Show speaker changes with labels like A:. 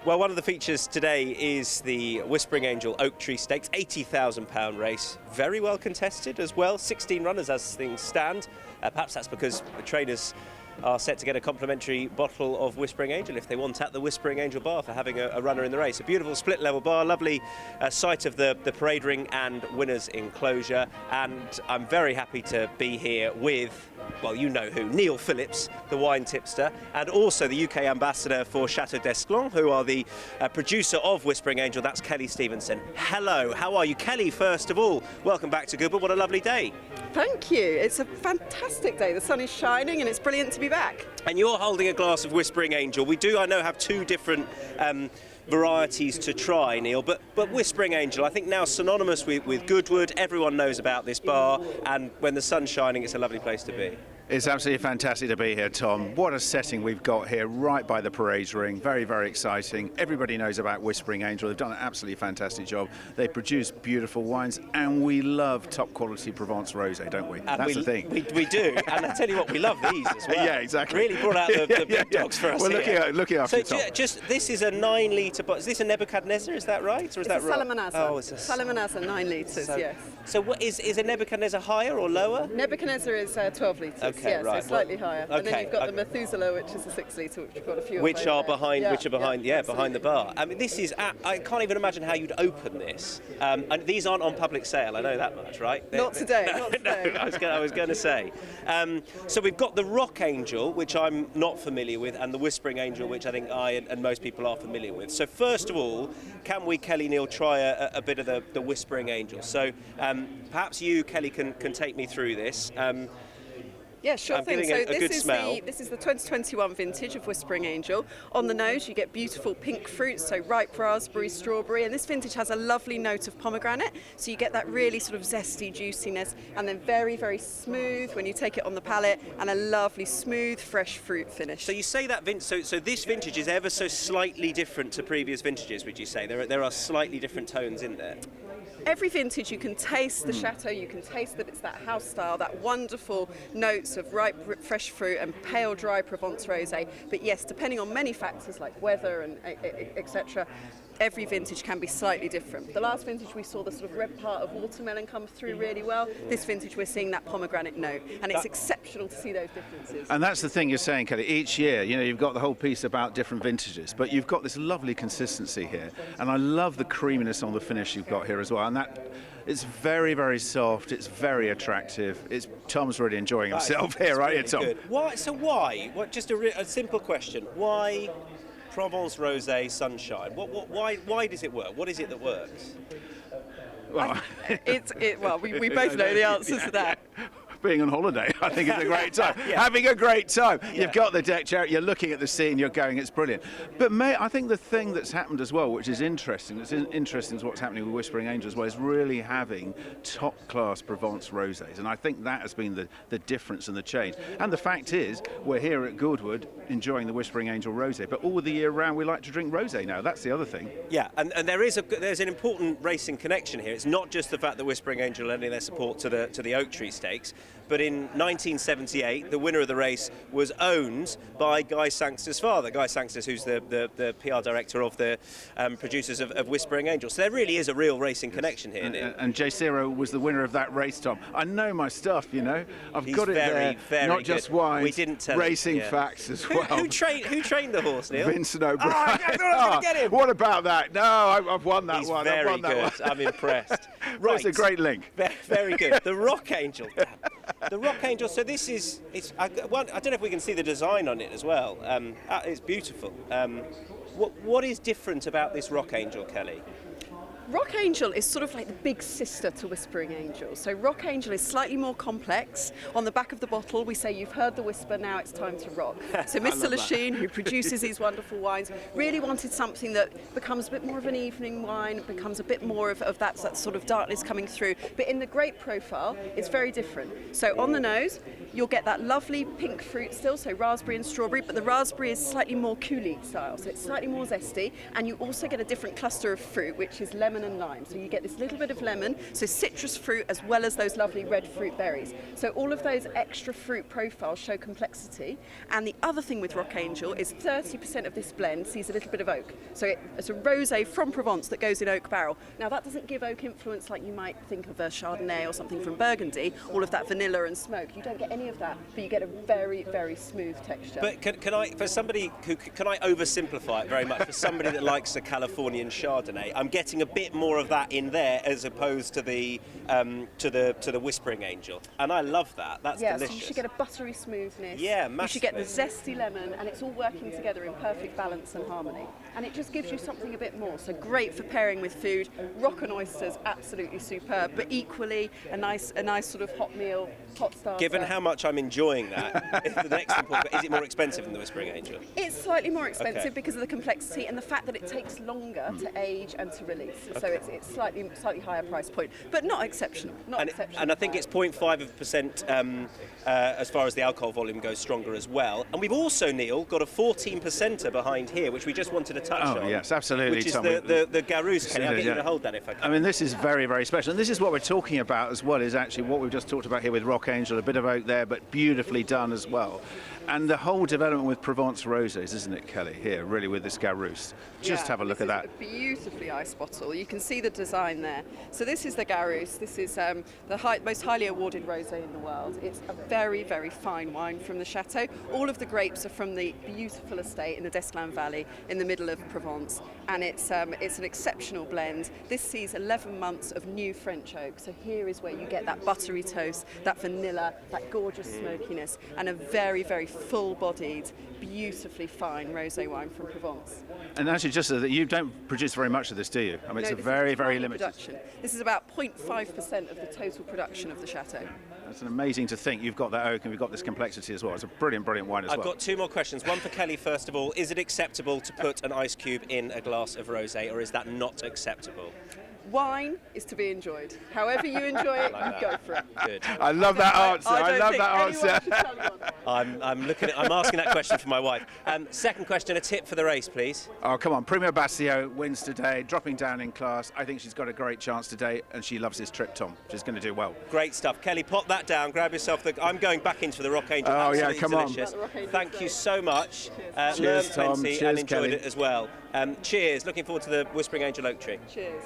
A: Well, one of the features today is the Whispering Angel Oak Tree Stakes, £80,000 race. Very well contested as well, 16 runners as things stand. Perhaps that's because the trainers are set to get a complimentary bottle of Whispering Angel if they want at the Whispering Angel bar for having a runner in the race. A beautiful split level bar, lovely sight of the parade ring and winners enclosure. And I'm very happy to be here with, well, you know who, Neil Phillips, the wine tipster, and also the UK ambassador for Chateau d'Esclans, who are the producer of Whispering Angel. That's Kelly Stevenson. Hello, how are you? Kelly, first of all, welcome back to Goodwood. What a lovely day.
B: Thank you. It's a fantastic day. The sun is shining and it's brilliant to be back.
A: And you're holding a glass of Whispering Angel. We do, I know, have two different varieties to try, Neil, but Whispering Angel, I think now synonymous with Goodwood. Everyone knows about this bar, and when the sun's shining, it's a lovely place to be.
C: It's absolutely fantastic to be here, Tom. What a setting we've got here, right by the parade ring. Very, very exciting. Everybody knows about Whispering Angel. They've done an absolutely fantastic job. They produce beautiful wines, and we love top quality Provence rosé, don't we?
A: And
C: that's the thing.
A: We do, and I tell you what, we love these as well.
C: Yeah, exactly.
A: Really brought out the big dogs for us.
C: We're
A: here.
C: looking after
A: so
C: Tom.
A: just this is a 9 litre bottle. Is this a Nebuchadnezzar? Is that right, or is that
B: a
A: right?
B: Salmanazza.
A: Oh, it's a
B: Salmanazza, 9 litres, yes.
A: So what is a Nebuchadnezzar higher or lower?
B: Nebuchadnezzar is 12 litres.
A: Okay,
B: yes,
A: right.
B: so slightly higher.
A: Okay,
B: and then you've got the Methuselah, which is a 6 litre, which we've got a few
A: which
B: of
A: are
B: over there.
A: behind behind the bar. I mean, this is I can't even imagine how you'd open this. And these aren't on public sale. I know that much, right?
B: Not today.
A: No, I was going to say. So we've got the Rock Angel, which I'm not familiar with, and the Whispering Angel, which I think I and most people are familiar with. So first of all, can we, Kelly, Neil, try a bit of the Whispering Angel? So perhaps you, Kelly, can take me through this.
B: Yeah, sure
A: I'm
B: thing.
A: getting
B: So
A: a good smell.
B: this is the 2021 vintage of Whispering Angel. On the nose, you get beautiful pink fruits, so ripe raspberry, strawberry, and this vintage has a lovely note of pomegranate. So you get that really sort of zesty juiciness, and then very, very smooth when you take it on the palate, and a lovely smooth, fresh fruit finish.
A: So you say that so this vintage is ever so slightly different to previous vintages, would you say? There are slightly different tones in there.
B: Every vintage you can taste the chateau, you can taste that it's that house style, that wonderful notes of ripe fresh fruit and pale dry Provence rosé. But yes, depending on many factors like weather and etc., every vintage can be slightly different. The last vintage we saw the sort of red part of watermelon come through really well. This vintage we're seeing that pomegranate note, and it's exceptional to see those differences.
C: And that's the thing you're saying, Kelly. Each year, you know, you've got the whole piece about different vintages, but you've got this lovely consistency here. And I love the creaminess on the finish you've got here as well. And that it's very, very soft. It's very attractive. Tom's really enjoying himself here, right here, Tom?
A: Good. Why? So why? Just a simple question. Why Provence Rosé Sunshine? Why does it work? What is it that works?
C: Well,
B: we both know the answer to that.
C: Being on holiday, I think it's a great time. Having a great time. You've got the deck chair, you're looking at the sea and you're going, it's brilliant. But I think the thing that's happened as well, which is interesting, is what's happening with Whispering Angel as well, is really having top-class Provence rosés. And I think that has been the difference and the change. And the fact is, we're here at Goodwood enjoying the Whispering Angel rosé, but all the year round we like to drink rosé now. That's the other thing.
A: Yeah, and there's an important racing connection here. It's not just the fact that Whispering Angel lending their support to the Oak Tree Stakes, but in 1978, the winner of the race was owned by Guy Sangster's father. Guy Sangster's, who's the PR director of the producers of Whispering Angel. So there really is a real racing connection here.
C: And J. Zero was the winner of that race, Tom. I know my stuff, you know.
A: He's
C: got it
A: very,
C: there. Not just wine.
A: We didn't tell
C: racing
A: him.
C: facts as well.
A: Who trained the horse, Neil?
C: Vincent O'Brien.
A: Oh, I thought I was going to get him.
C: What about that? No, I've won that
A: He's
C: one.
A: Very
C: I've won
A: good.
C: that one.
A: I'm impressed.
C: Right. That's a great link.
A: Very good. The Rock Angel. The Rock Angel. So this is. I don't know if we can see the design on it as well. It's beautiful. What is different about this Rock Angel, Kelly?
B: Rock Angel is sort of like the big sister to Whispering Angel. So Rock Angel is slightly more complex. On the back of the bottle, we say, you've heard the whisper, now it's time to rock. So Mr. Lachine, who produces these wonderful wines, really wanted something that becomes a bit more of an evening wine, becomes a bit more of that sort of darkness coming through. But in the grape profile, it's very different. So on the nose, you'll get that lovely pink fruit still, so raspberry and strawberry, but the raspberry is slightly more coulis style, so it's slightly more zesty, and you also get a different cluster of fruit, which is lemon lemon and lime. So you get this little bit of lemon, so citrus fruit as well as those lovely red fruit berries. So all of those extra fruit profiles show complexity. And the other thing with Rock Angel is 30% of this blend sees a little bit of oak. So it's a rosé from Provence that goes in oak barrel. Now that doesn't give oak influence like you might think of a Chardonnay or something from Burgundy, all of that vanilla and smoke. You don't get any of that, but you get a very, very smooth texture.
A: But can I, for somebody who, can I oversimplify it very much? For somebody that likes a Californian Chardonnay, I'm getting a bit more of that in there as opposed to the Whispering Angel, and I love that. That's delicious.
B: So you should get a buttery smoothness.
A: Yeah,
B: massively. You should get the zesty lemon, and it's all working together in perfect balance and harmony. And it just gives you something a bit more. So great for pairing with food. Rock and oysters, absolutely superb, but equally a nice sort of hot meal, hot starter.
A: Given how much I'm enjoying that, the next important, is it more expensive than the Whispering Angel?
B: It's slightly more expensive because of the complexity and the fact that it takes longer to age and to release. So it's slightly higher price point, but not exceptional.
A: And I think it's 0.5% as far as the alcohol volume goes, stronger as well. And we've also, Neil, got a 14%er behind here, which we just wanted to touch on.
C: Oh, yes, absolutely,
A: which is
C: Tommy.
A: the Garous. I'll get you to hold that if I can.
C: I mean, this is very, very special. And this is what we're talking about as well, is actually what we've just talked about here with Rock Angel, a bit of oak there, but beautifully done as well. And the whole development with Provence rosés, isn't it, Kelly, here, really, with this Garous. Just have a look at that.
B: A beautifully iced bottle. You can see the design there. So this is the Garous. This is the most highly awarded rosé in the world. It's a very, very fine wine from the chateau. All of the grapes are from the beautiful estate in the Desclin Valley in the middle of Provence. And it's an exceptional blend. This sees 11 months of new French oak. So here is where you get that buttery toast, that vanilla, that gorgeous smokiness, and a very, very full-bodied, beautifully fine rosé wine from Provence.
C: And actually, just so that you don't produce very much of this, do you? I mean, it's a very, very limited
B: production. This is about 0.5% of the total production of the chateau.
C: It's amazing to think you've got that oak and we've got this complexity as well. It's a brilliant, brilliant wine as well.
A: I've got two more questions. One for Kelly, first of all. Is it acceptable to put an ice cube in a glass of rosé, or is that not acceptable?
B: Wine is to be enjoyed. However you enjoy it, you go for it.
A: Good.
C: I love that answer. I love that answer.
A: I'm asking that question for my wife. Second question, a tip for the race, please.
C: Oh, come on. Primo Bassio wins today, dropping down in class. I think she's got a great chance today, and she loves this trip, Tom. She's going to do well.
A: Great stuff. Kelly, pop that down. Grab yourself I'm going back into the Rock Angel.
C: Oh,
A: absolutely
C: yeah, come
A: delicious.
C: on.
A: Thank you so much.
C: Cheers, Tom.
A: Plenty
C: Cheers,
A: and enjoyed
C: Kelly.
A: it as well. Cheers. Looking forward to the Whispering Angel Oak Tree.
B: Cheers.